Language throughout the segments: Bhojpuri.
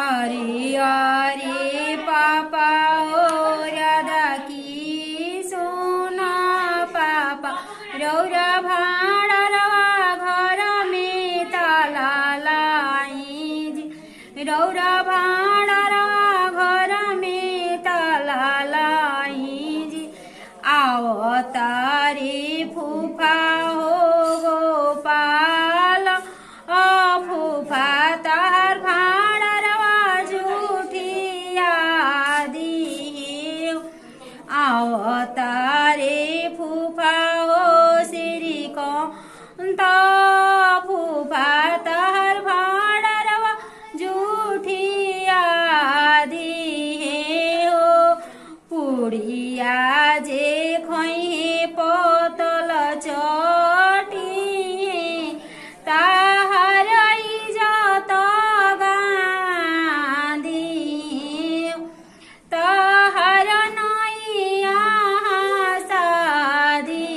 अरे अरे पापा ओ राधा की सोना पापा रौरा भाड़ा रवा घर में ताला लाई जी रौरा भाड़ा रवा घर में ताला लाई जी आओ तारे फूफा हो गोपाल फूफा तार भाड़ा रवा झूठिया दी आओ तारे फूफा हो श्री कौन फूफा तार भाड़ा रवा झूठिया दी हो पुड़िया जे खोई पोतल चटी ताहार इज्जत गांधी ताहार नैया शादी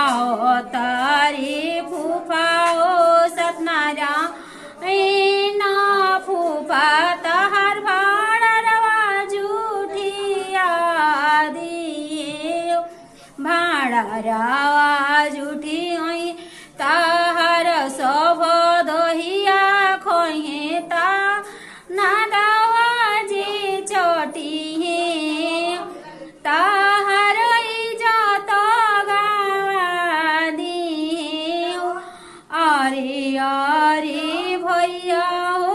आओ तारे फूफा ओ सत्यनारायण फूफा ताहार भाड़ा रवा झूठिया दी भाड़ा रवा झूठी ताहार सब दहिया खोहे ता नादावा जे चटी ताहार इज्जत गादी अरे अरे भैया हो